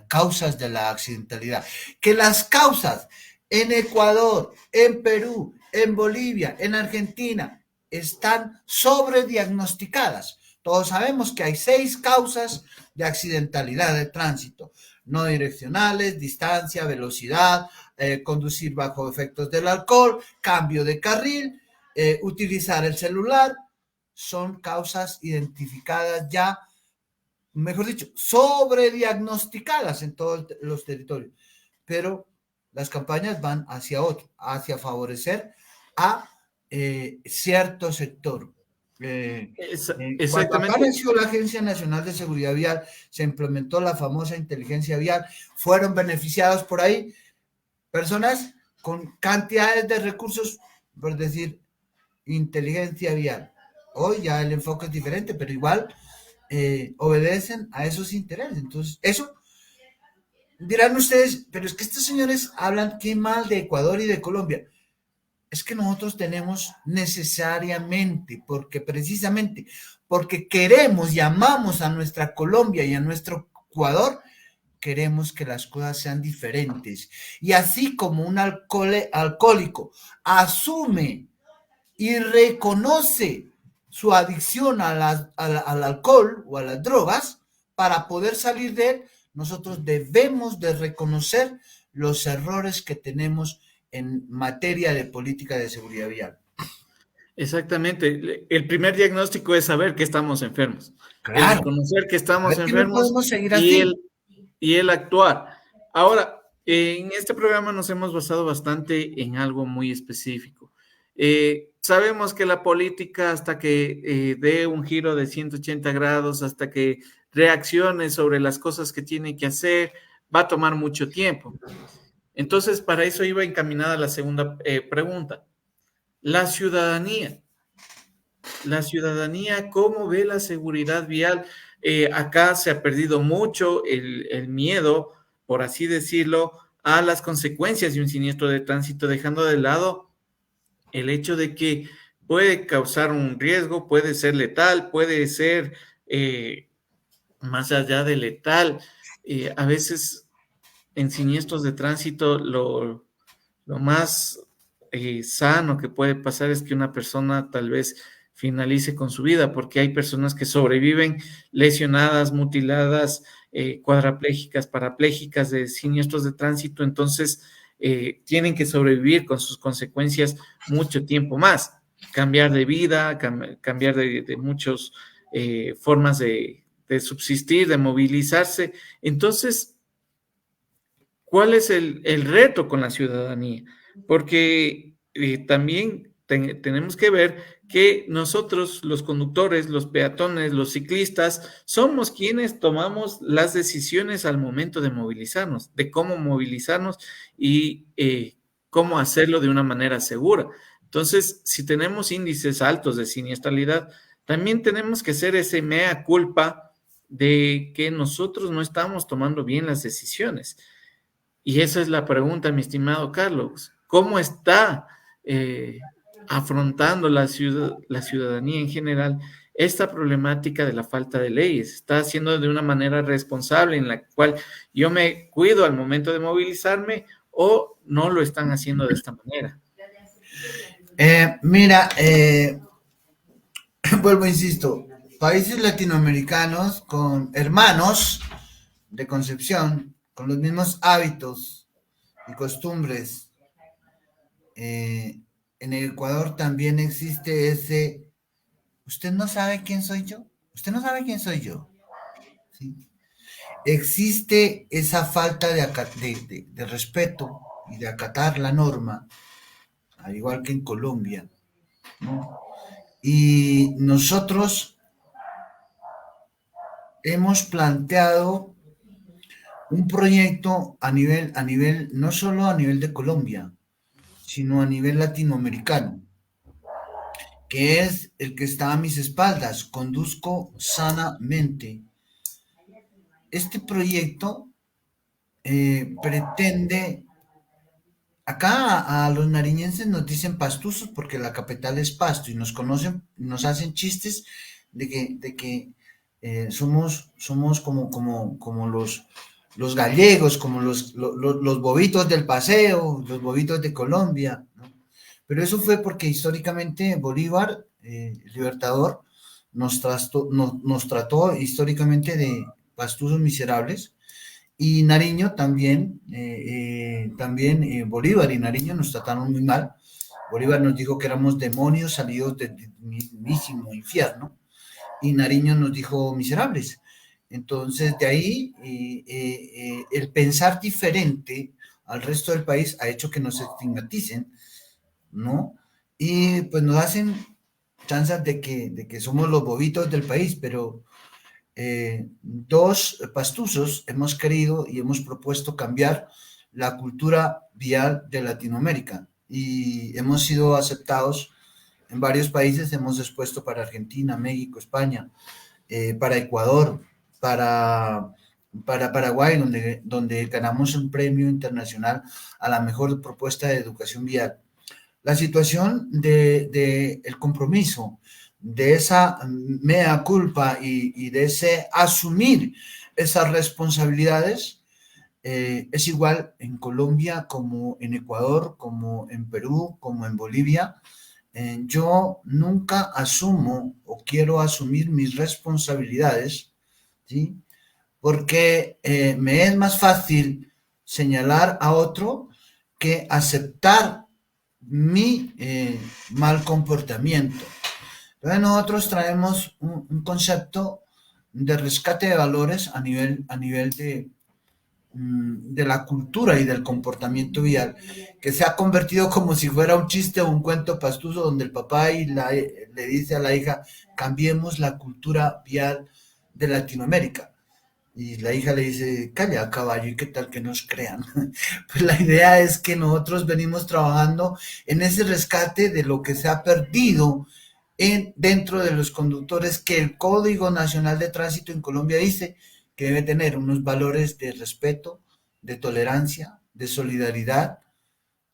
causas de la accidentalidad. Que las causas en Ecuador, en Perú, en Bolivia, en Argentina, están sobrediagnosticadas. Todos sabemos que hay 6 causas de accidentalidad de tránsito: no direccionales, distancia, velocidad, conducir bajo efectos del alcohol, cambio de carril, utilizar el celular. Son causas identificadas ya, mejor dicho, sobrediagnosticadas en todos los territorios. Pero las campañas van hacia otro, hacia favorecer a cierto sector. Cuando Exactamente. apareció la Agencia Nacional de Seguridad Vial, se implementó la famosa inteligencia vial, fueron beneficiados por ahí personas con cantidades de recursos, por decir, inteligencia vial. Hoy ya el enfoque es diferente, pero igual obedecen a esos intereses. Entonces, eso dirán ustedes, pero es que estos señores hablan qué mal de Ecuador y de Colombia. Es que nosotros tenemos necesariamente, porque precisamente, porque queremos y amamos a nuestra Colombia y a nuestro Ecuador, queremos que las cosas sean diferentes. Y así como un alcohólico asume y reconoce su adicción al alcohol o a las drogas, para poder salir de él, nosotros debemos de reconocer los errores que tenemos en materia de política de seguridad vial. Exactamente. El primer diagnóstico es saber que estamos enfermos, el Claro, reconocer que a estamos ver que no enfermos podemos seguir y así. el actuar. Ahora, en este programa nos hemos basado bastante en algo muy específico. Sabemos que la política, hasta que dé un giro de 180 grados, hasta que reaccione sobre las cosas que tiene que hacer, va a tomar mucho tiempo. Entonces, para eso iba encaminada la segunda pregunta. La ciudadanía. La ciudadanía, ¿cómo ve la seguridad vial? Acá se ha perdido mucho el miedo, por así decirlo, a las consecuencias de un siniestro de tránsito, dejando de lado el hecho de que puede causar un riesgo, puede ser letal, puede ser más allá de letal. A veces en siniestros de tránsito lo más sano que puede pasar es que una persona tal vez finalice con su vida, porque hay personas que sobreviven lesionadas, mutiladas, cuadraplégicas, parapléjicas de siniestros de tránsito, entonces tienen que sobrevivir con sus consecuencias mucho tiempo más, cambiar de vida, cambiar de muchas formas de subsistir, de movilizarse. Entonces, ¿cuál es el reto con la ciudadanía? Porque también tenemos que ver que nosotros, los conductores, los peatones, los ciclistas, somos quienes tomamos las decisiones al momento de movilizarnos, de cómo movilizarnos y cómo hacerlo de una manera segura. Entonces, si tenemos índices altos de siniestralidad, también tenemos que hacer ese mea culpa de que nosotros no estamos tomando bien las decisiones. Y esa es la pregunta, mi estimado Carlos. ¿Cómo está afrontando la ciudadanía en general esta problemática de la falta de leyes? ¿Está haciendo de una manera responsable en la cual yo me cuido al momento de movilizarme o no lo están haciendo de esta manera? Mira, vuelvo, insisto, países latinoamericanos con hermanos de concepción, con los mismos hábitos y costumbres. En el Ecuador también existe ese, usted no sabe quién soy yo, usted no sabe quién soy yo. ¿Sí? Existe esa falta de respeto y de acatar la norma, al igual que en Colombia, ¿no? Y nosotros hemos planteado un proyecto a nivel, no solo a nivel de Colombia, sino a nivel latinoamericano. que es el que está a mis espaldas, Conduzco Sanamente. Este proyecto pretende, acá a los nariñenses nos dicen pastuzos porque la capital es Pasto y nos conocen, nos hacen chistes de que somos como los gallegos, como los bobitos del paseo, los bobitos de Colombia, ¿no? Pero eso fue porque históricamente Bolívar, el libertador, nos trató históricamente de pastuzos miserables y Nariño también, Bolívar y Nariño nos trataron muy mal. Bolívar nos dijo que éramos demonios salidos del mismísimo infierno y Nariño nos dijo miserables. Entonces, de ahí el pensar diferente al resto del país ha hecho que nos estigmaticen, ¿no? Y pues nos hacen chanzas de que somos los bobitos del país, pero dos pastuzos hemos querido y hemos propuesto cambiar la cultura vial de Latinoamérica y hemos sido aceptados en varios países, hemos expuesto para Argentina, México, España, para Ecuador, para, para Paraguay, donde ganamos un premio internacional a la mejor propuesta de educación vial. La situación de el compromiso, de esa mea culpa y de ese asumir esas responsabilidades es igual en Colombia como en Ecuador, como en Perú, como en Bolivia. Yo nunca asumo o quiero asumir mis responsabilidades, ¿sí? Porque me es más fácil señalar a otro que aceptar mi mal comportamiento. Entonces nosotros traemos un concepto de rescate de valores a nivel de la cultura y del comportamiento vial, que se ha convertido como si fuera un chiste o un cuento pastuso donde el papá le dice a la hija, cambiemos la cultura vial de Latinoamérica. Y la hija le dice, calla caballo, ¿y qué tal que nos crean? Pues la idea es que nosotros venimos trabajando en ese rescate de lo que se ha perdido dentro de los conductores, que el Código Nacional de Tránsito en Colombia dice que debe tener unos valores de respeto, de tolerancia, de solidaridad,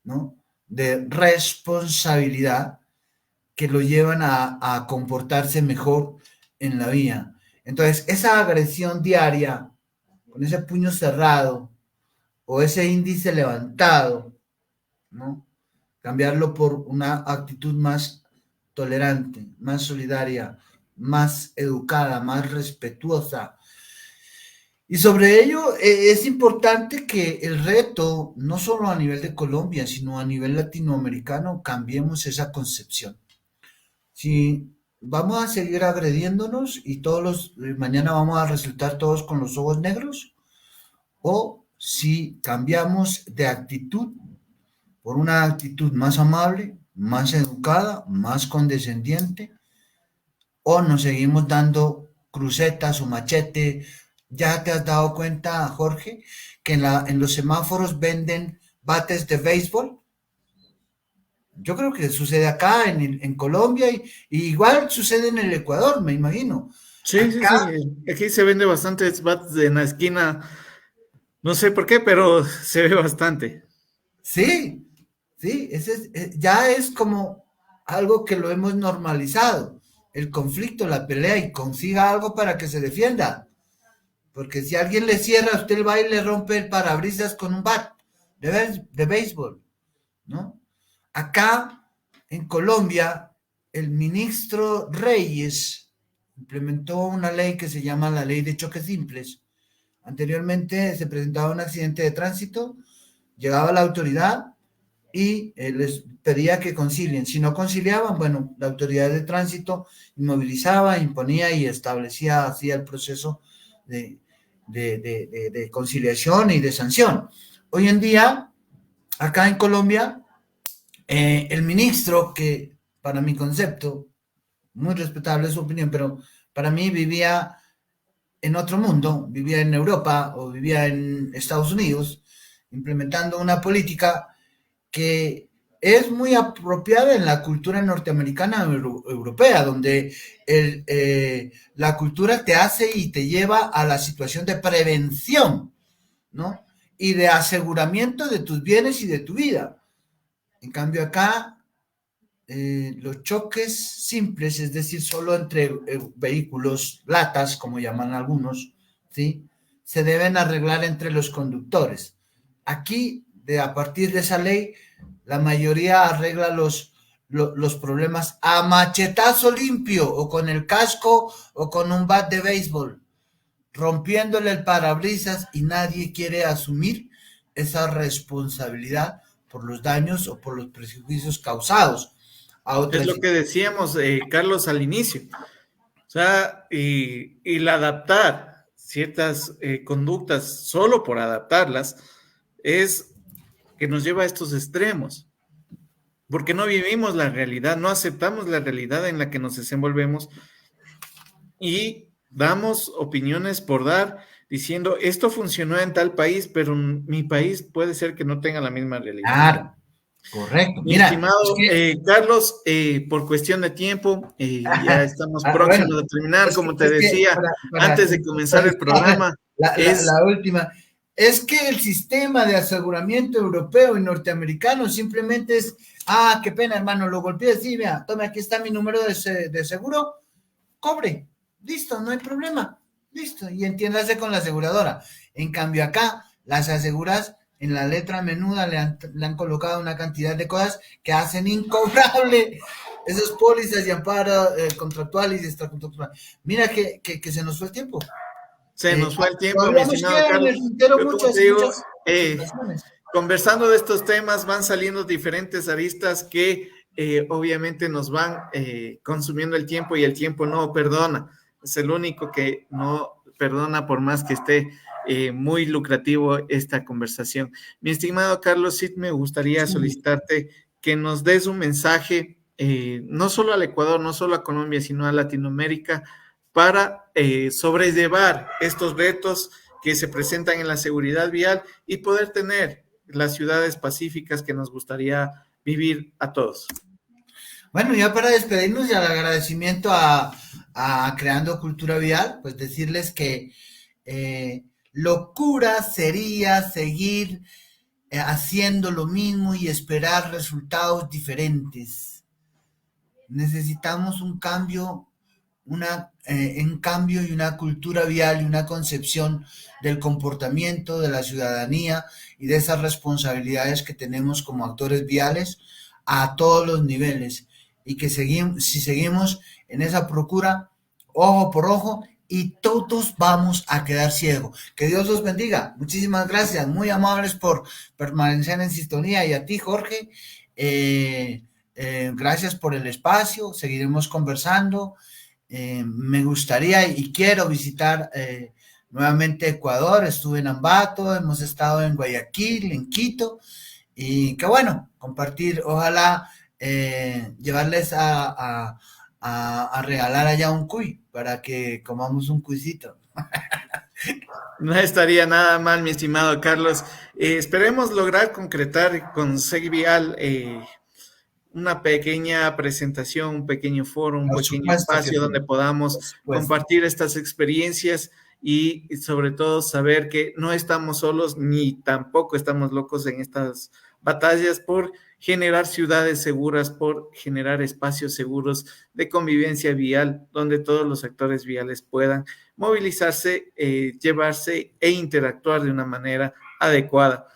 ¿no? De responsabilidad que lo llevan a comportarse mejor en la vía. Entonces, esa agresión diaria, con ese puño cerrado o ese índice levantado, ¿no? Cambiarlo por una actitud más tolerante, más solidaria, más educada, más respetuosa. Y sobre ello es importante que el reto, no solo a nivel de Colombia, sino a nivel latinoamericano, cambiemos esa concepción. Si vamos a seguir agrediéndonos y mañana vamos a resultar todos con los ojos negros, o si cambiamos de actitud por una actitud más amable, más educada, más condescendiente, o nos seguimos dando crucetas o machete. ¿Ya te has dado cuenta, Jorge, que en los semáforos venden bates de béisbol? Yo creo que sucede acá en Colombia y igual sucede en el Ecuador, me imagino. Sí, sí, Acá sí. Aquí se vende bastantes bats en la esquina. No sé por qué, pero se ve bastante. sí, sí, ya es como algo que lo hemos normalizado, el conflicto, la pelea y consiga algo para que se defienda. Porque si alguien le cierra, usted va y le rompe el parabrisas con un bat de béisbol, ¿no? Acá, en Colombia, el ministro Reyes implementó una ley que se llama la Ley de Choques Simples. Anteriormente se presentaba un accidente de tránsito, llegaba la autoridad y les pedía que concilien. Si no conciliaban, bueno, la autoridad de tránsito inmovilizaba, imponía y establecía así el proceso de, de conciliación y de sanción. Hoy en día, acá en Colombia, el ministro, que para mi concepto, muy respetable su opinión, pero para mí vivía en otro mundo, vivía en Europa o vivía en Estados Unidos, implementando una política que es muy apropiada en la cultura norteamericana europea, donde la cultura te hace y te lleva a la situación de prevención, ¿no? Y de aseguramiento de tus bienes y de tu vida. En cambio acá, los choques simples, es decir, solo entre vehículos, latas, como llaman algunos, ¿sí? Se deben arreglar entre los conductores. Aquí, a partir de esa ley, la mayoría arregla los problemas a machetazo limpio, o con el casco, o con un bat de béisbol, rompiéndole el parabrisas, y nadie quiere asumir esa responsabilidad por los daños o por los prejuicios causados a Es otras. lo que decíamos, Carlos, al inicio. O sea, y el adaptar ciertas conductas solo por adaptarlas es que nos lleva a estos extremos, porque no vivimos la realidad, no aceptamos la realidad en la que nos desenvolvemos y damos opiniones por dar, diciendo, esto funcionó en tal país, pero mi país puede ser que no tenga la misma realidad. Claro, correcto. Mi Mira, es estimado que, Carlos, por cuestión de tiempo, ya estamos bueno, próximos a terminar, como te es que decía para antes de comenzar el programa, es, la última, es que el sistema de aseguramiento europeo y norteamericano simplemente es, qué pena, hermano, lo golpeé, sí, vea, tome, aquí está mi número de seguro, cobre, listo, no hay problema, listo, y entiéndase con la aseguradora. En cambio acá, las aseguras en la letra menuda le han colocado una cantidad de cosas que hacen incobrable esas pólizas y amparo contractuales y extracontractuales. Mira que se nos fue el tiempo. se nos fue el tiempo, mi Todavía nos estimado quedan en Carlos, el tintero pero como te digo, muchas situaciones. conversando de estos temas van saliendo diferentes aristas que obviamente nos van consumiendo el tiempo y el tiempo no perdona. Es el único que no perdona por más que esté muy lucrativo esta conversación. Mi estimado Carlos, sí me gustaría Sí. solicitarte que nos des un mensaje, no solo al Ecuador, no solo a Colombia, sino a Latinoamérica, para sobrellevar estos retos que se presentan en la seguridad vial y poder tener las ciudades pacíficas que nos gustaría vivir a todos. Bueno, ya para despedirnos y al agradecimiento a Creando Cultura Vial, pues decirles que locura sería seguir haciendo lo mismo y esperar resultados diferentes. Necesitamos un cambio y una cultura vial y una concepción del comportamiento de la ciudadanía y de esas responsabilidades que tenemos como actores viales a todos los niveles, y que si seguimos en esa procura, ojo por ojo, y todos vamos a quedar ciegos. Que Dios los bendiga. Muchísimas gracias, muy amables por permanecer en sintonía, y a ti, Jorge, gracias por el espacio, seguiremos conversando. Me gustaría y quiero visitar nuevamente Ecuador. Estuve en Ambato, hemos estado en Guayaquil, en Quito, y qué bueno compartir, ojalá llevarles a regalar allá un cuy para que comamos un cuisito. No estaría nada mal, mi estimado Carlos. Esperemos lograr concretar con Seguivial una pequeña presentación, un pequeño foro, un Por pequeño supuesto que espacio sí, donde podamos por supuesto. compartir estas experiencias y sobre todo saber que no estamos solos ni tampoco estamos locos en estas batallas por generar ciudades seguras, por generar espacios seguros de convivencia vial, donde todos los actores viales puedan movilizarse, llevarse e interactuar de una manera adecuada.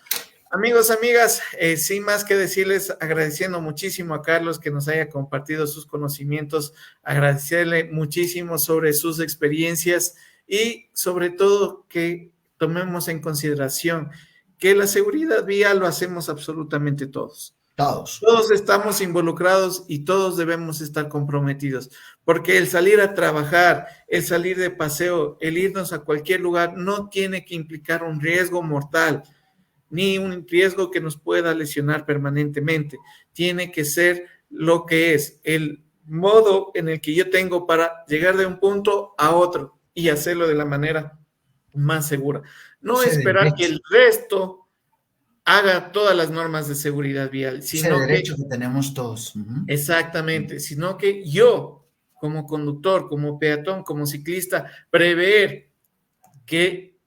Amigos, amigas, sin más que decirles, agradeciendo muchísimo a Carlos que nos haya compartido sus conocimientos, agradecerle muchísimo sobre sus experiencias y sobre todo que tomemos en consideración que la seguridad vial lo hacemos absolutamente todos. Todos. Todos estamos involucrados y todos debemos estar comprometidos, porque el salir a trabajar, el salir de paseo, el irnos a cualquier lugar no tiene que implicar un riesgo mortal ni un riesgo que nos pueda lesionar permanentemente. Tiene que ser lo que es el modo en el que yo tengo para llegar de un punto a otro y hacerlo de la manera más segura. No Se esperar que derecho. el resto haga todas las normas de seguridad vial, Ese sino que, derecho que tenemos todos. exactamente, sino que yo, como conductor, como peatón, como ciclista, prever que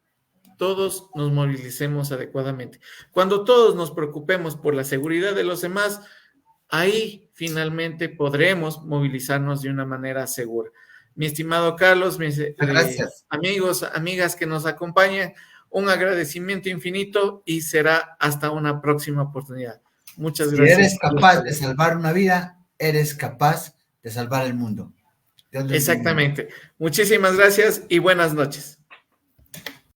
todos nos movilicemos adecuadamente. Cuando todos nos preocupemos por la seguridad de los demás, ahí finalmente podremos movilizarnos de una manera segura. Mi estimado Carlos, mis Gracias. amigos, amigas que nos acompañan, un agradecimiento infinito y será hasta una próxima oportunidad. Muchas Si eres gracias. capaz de salvar una vida, eres capaz de salvar el mundo. Dios les bendiga. Exactamente. Muchísimas gracias y buenas noches.